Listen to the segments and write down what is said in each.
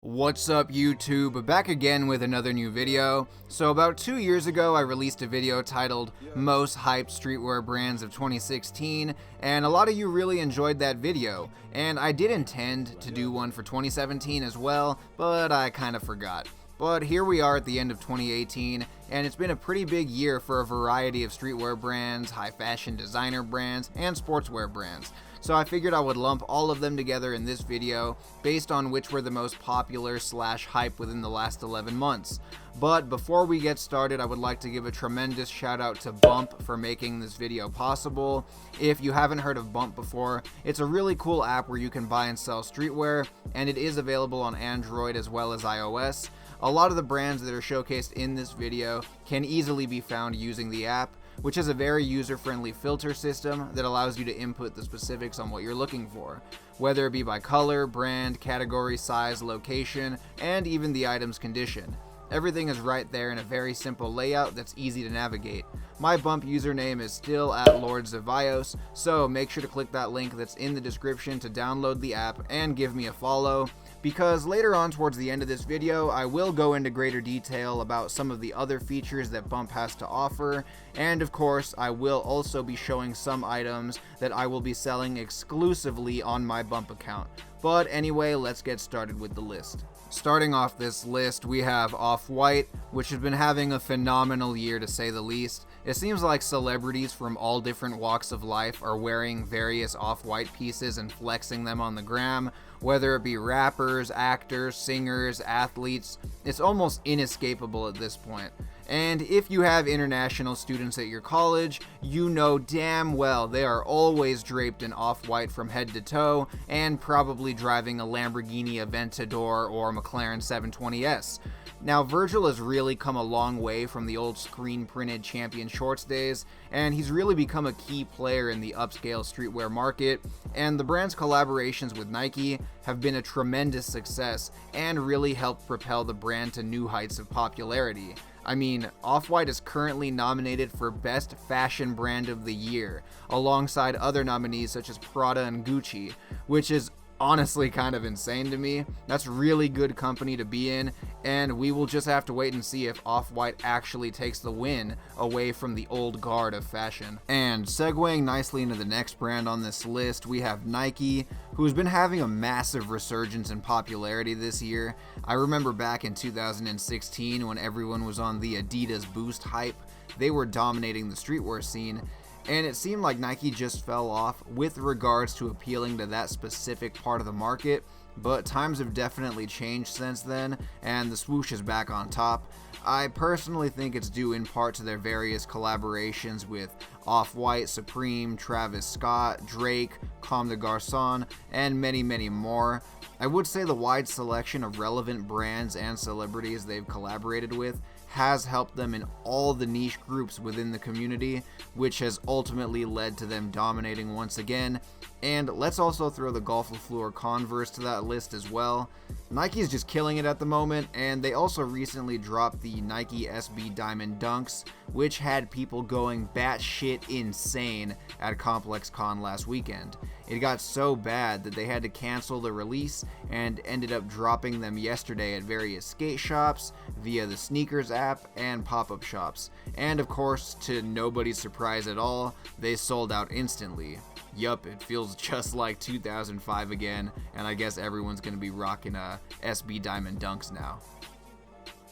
What's up YouTube? Back again with another new video. So about 2 years ago I released a video titled Most Hyped Streetwear Brands of 2016, and a lot of you really enjoyed that video, and I did intend to do one for 2017 as well, but I kind of forgot. But here we are at the end of 2018, and it's been a pretty big year for a variety of streetwear brands, high fashion designer brands, and sportswear brands. So I figured I would lump all of them together in this video based on which were the most popular / hype within the last 11 months. But before we get started, I would like to give a tremendous shout out to Bump for making this video possible. If you haven't heard of Bump before, it's a really cool app where you can buy and sell streetwear, and it is available on Android as well as iOS. A lot of the brands that are showcased in this video can easily be found using the app, which is a very user-friendly filter system that allows you to input the specifics on what you're looking for, whether it be by color, brand, category, size, location, and even the item's condition. Everything is right there in a very simple layout that's easy to navigate. My Bump username is still at alexmartinzevallos, so make sure to click that link that's in the description to download the app and give me a follow, because later on towards the end of this video I will go into greater detail about some of the other features that Bump has to offer, and of course I will also be showing some items that I will be selling exclusively on my Bump account. But anyway, let's get started with the list. Starting off this list, we have Off-White, which has been having a phenomenal year to say the least. It seems like celebrities from all different walks of life are wearing various Off-White pieces and flexing them on the gram, whether it be rappers, actors, singers, athletes. It's almost inescapable at this point. And if you have international students at your college, you know damn well they are always draped in Off-White from head to toe and probably driving a Lamborghini Aventador or McLaren 720S. Now, Virgil has really come a long way from the old screen-printed champion shorts days, and he's really become a key player in the upscale streetwear market, and the brand's collaborations with Nike have been a tremendous success and really helped propel the brand to new heights of popularity. I mean, Off-White is currently nominated for Best Fashion Brand of the Year, alongside other nominees such as Prada and Gucci, which is honestly kind of insane to me. That's really good company to be in, and we will just have to wait and see if Off-White actually takes the win away from the old guard of fashion. And segueing nicely into the next brand on this list, we have Nike, who's been having a massive resurgence in popularity this year. I remember back in 2016 when everyone was on the Adidas Boost hype. They were dominating the streetwear scene, and it seemed like Nike just fell off with regards to appealing to that specific part of the market, but times have definitely changed since then, and the swoosh is back on top. I personally think it's due in part to their various collaborations with Off-White, Supreme, Travis Scott, Drake, Comme des Garçons, and many, many more. I would say the wide selection of relevant brands and celebrities they've collaborated with has helped them in all the niche groups within the community, which has ultimately led to them dominating once again. And let's also throw the Golf LaFleur Converse to that list as well. Nike's just killing it at the moment, and they also recently dropped the Nike SB Diamond Dunks, which had people going batshit insane at Complex Con last weekend. It got so bad that they had to cancel the release and ended up dropping them yesterday at various skate shops, via the sneakers app, and pop-up shops. And of course, to nobody's surprise at all, they sold out instantly. Yup, it feels just like 2005 again, and I guess everyone's gonna be rocking SB Diamond Dunks now,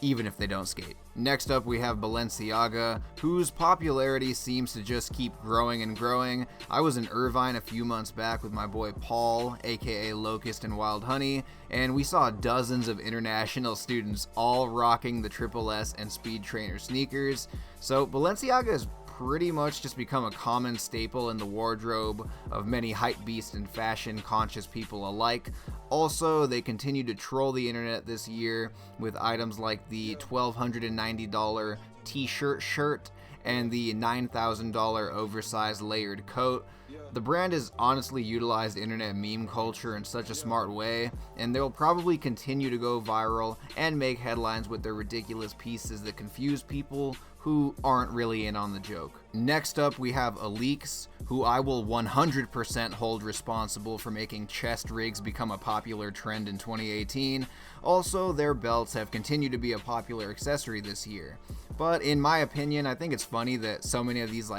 even if they don't skate. Next up, we have Balenciaga, whose popularity seems to just keep growing and growing. I was in Irvine a few months back with my boy Paul, aka Locust and Wild Honey, and we saw dozens of international students all rocking the Triple S and Speed Trainer sneakers. So Balenciaga is pretty much just become a common staple in the wardrobe of many hypebeast and fashion-conscious people alike. Also, they continue to troll the internet this year with items like the $1,290 t-shirt shirt and the $9,000 oversized layered coat. The brand has honestly utilized internet meme culture in such a smart way, and they'll probably continue to go viral and make headlines with their ridiculous pieces that confuse people who aren't really in on the joke. Next up, we have Alyx, who I will 100% hold responsible for making chest rigs become a popular trend in 2018. Also, their belts have continued to be a popular accessory this year. But in my opinion, I think it's funny that so many of these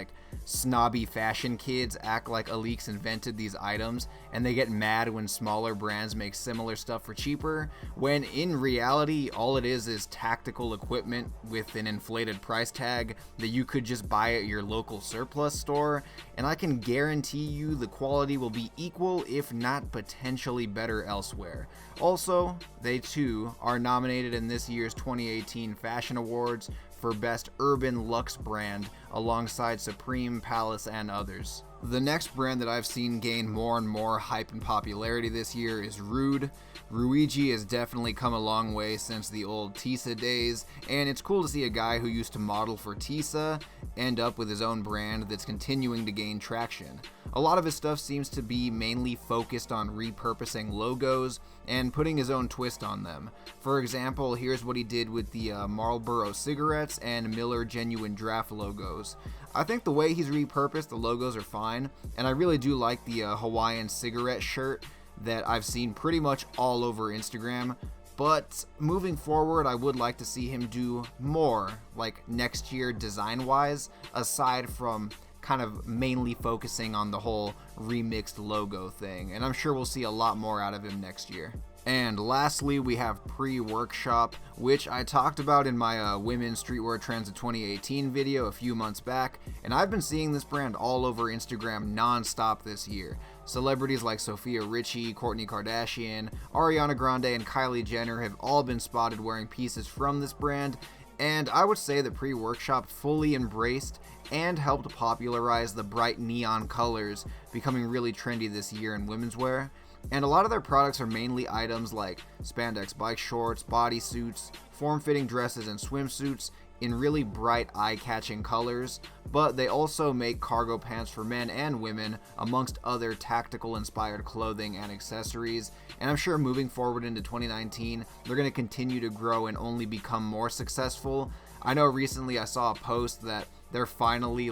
snobby fashion kids act like Alyx invented these items, and they get mad when smaller brands make similar stuff for cheaper, when in reality all it is tactical equipment with an inflated price tag that you could just buy at your local surplus store, and I can guarantee you the quality will be equal if not potentially better elsewhere. Also, they too are nominated in this year's 2018 Fashion Awards for Best Urban Luxe Brand alongside Supreme, Palace, and others. The next brand that I've seen gain more and more hype and popularity this year is Rhude. Rhude has definitely come a long way since the old Tisa days, and it's cool to see a guy who used to model for Tisa end up with his own brand that's continuing to gain traction. A lot of his stuff seems to be mainly focused on repurposing logos and putting his own twist on them. For example, here's what he did with the Marlboro cigarettes and Miller Genuine Draft logos. I think the way he's repurposed the logos are fine, and I really do like the Hawaiian cigarette shirt that I've seen pretty much all over Instagram. But moving forward, I would like to see him do more, next year design-wise, aside from kind of mainly focusing on the whole remixed logo thing, and I'm sure we'll see a lot more out of him next year. And lastly, we have Prix Workshop, which I talked about in my Women's Streetwear Trends of 2018 video a few months back, and I've been seeing this brand all over Instagram non-stop this year. Celebrities like Sophia Richie, Kourtney Kardashian, Ariana Grande, and Kylie Jenner have all been spotted wearing pieces from this brand, and I would say that Prix Workshop fully embraced and helped popularize the bright neon colors, becoming really trendy this year in women's wear. And a lot of their products are mainly items like spandex bike shorts, bodysuits, form-fitting dresses, and swimsuits in really bright, eye-catching colors, but they also make cargo pants for men and women, amongst other tactical-inspired clothing and accessories, and I'm sure moving forward into 2019, they're going to continue to grow and only become more successful. I know recently I saw a post that they're finally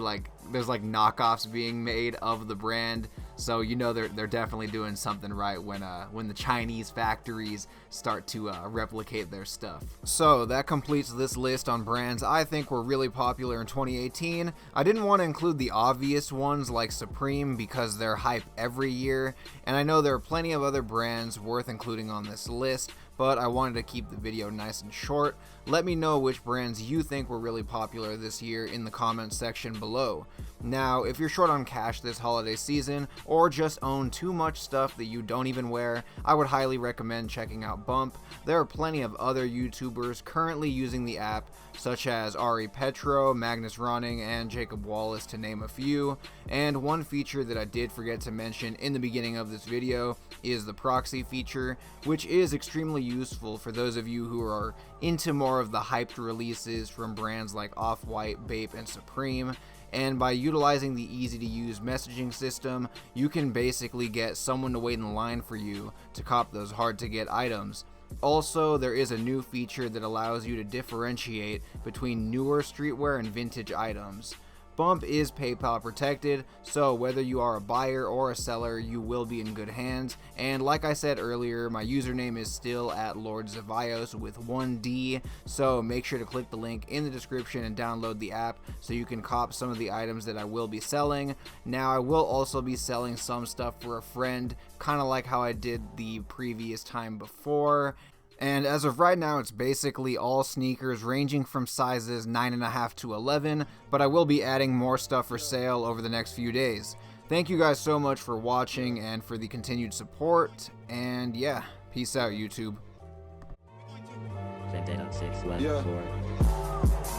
there's knockoffs being made of the brand, so they're definitely doing something right when the Chinese factories start to replicate their stuff. So that completes this list on brands I think were really popular in 2018. I didn't want to include the obvious ones like Supreme because they're hype every year, and I know there are plenty of other brands worth including on this list, but I wanted to keep the video nice and short. Let me know which brands you think were really popular this year in the comments section below. Now, if you're short on cash this holiday season, or just own too much stuff that you don't even wear, I would highly recommend checking out Bump. There are plenty of other YouTubers currently using the app, such as Ari Petro, Magnus Ronning, and Jacob Wallace, to name a few. And one feature that I did forget to mention in the beginning of this video is the proxy feature, which is extremely useful for those of you who are into more of the hyped releases from brands like Off-White, Bape, and Supreme. And by utilizing the easy-to-use messaging system, you can basically get someone to wait in line for you to cop those hard-to-get items. Also, there is a new feature that allows you to differentiate between newer streetwear and vintage items. Bump is PayPal protected, so whether you are a buyer or a seller, you will be in good hands. And like I said earlier, my username is still at @LordZevallos with 1D, so make sure to click the link in the description and download the app so you can cop some of the items that I will be selling. Now, I will also be selling some stuff for a friend, kind of like how I did the previous time before. And as of right now, it's basically all sneakers ranging from sizes 9.5 to 11, but I will be adding more stuff for sale over the next few days. Thank you guys so much for watching and for the continued support, and yeah, peace out, YouTube. Yeah.